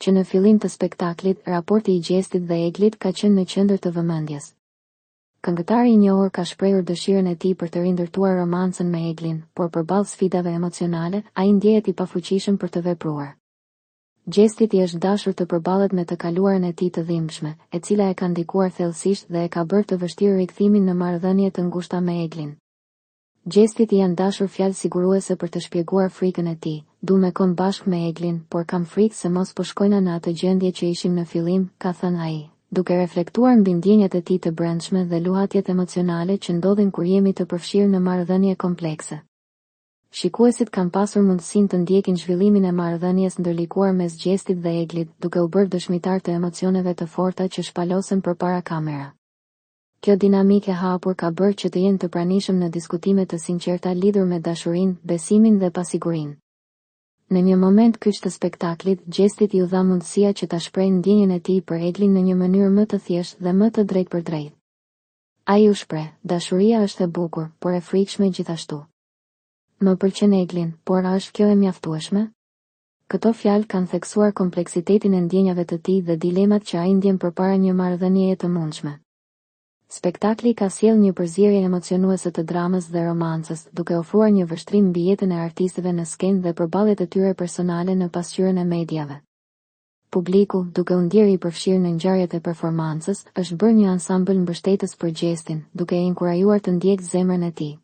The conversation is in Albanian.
që në fillim të spektaklit, raporti i Gjestit dhe Eglit ka qenë në qendër të vëmendjes. Këngëtari i njohur ka shprehur dëshirën e tij për të rindërtuar romancën me Eglin, por përballë sfidave emocionale, ai ndjehet i pafuqishëm për të vepruar. Gjestit i është dashur të përballet me të kaluarën e tij të dhimbshme, e cila e ka ndikuar thellësisht dhe e ka bërë të vështirë rikthimin në marrëdhënie të ngushta me Eglin. Gjestit i janë dashur fjalë siguruese për të shpjeguar frikën e tij, du me kon bashkë me Eglin, por kam frikë se mos po shkojna në atë gjendje që ishim në fillim, ka thënë ai, duke reflektuar mbi ndjenjat e tij të brendshme dhe luhatjet emocionale që ndodhin kur jemi të përfshirë në marrëdhënie komplekse. Shikuesit kanë pasur mundësinë të ndjekin zhvillimin e marrëdhënies ndërlikuar mes Gjestit dhe Eglit, duke u bërë dëshmitar të emocioneve të forta që shpalosen përpara kamera. Kjo dinamikë e hapur ka bërë që të jenë të pranishëm në diskutime të sinqerta lidhur me dashurinë, besimin dhe pasigurinë. Në një moment kyç të spektaklit, Gjestit i u dha mundësia që ta shprehë ndjenjen e tij për Eglin në një mënyrë më të thjeshtë dhe më të drejtë për drejtë. Ai u shpreh, dashuria është e bukur, por e frikshme gjithashtu. Më pëlqen Eglin, por a është kjo e mjaftueshme? Këto fjalë kanë theksuar kompleksitetin e ndjenjave të tij dhe dilemat që ai ndjen përpara një marrëdhënieje të mundshme. Spektakli ka sjellë një përzierje emocionuese të dramës dhe romancës, duke ofruar një vështrim mbi jetën e artistëve në skenë dhe përballjet e tyre personale në pasqyrën e mediave. Publiku, duke u ndjerë i përfshirë në ngjarjet e performancës, është bërë një ansambël mbështetës për Gjestin, duke e inkurajuar të ndjekë zemrën e tij.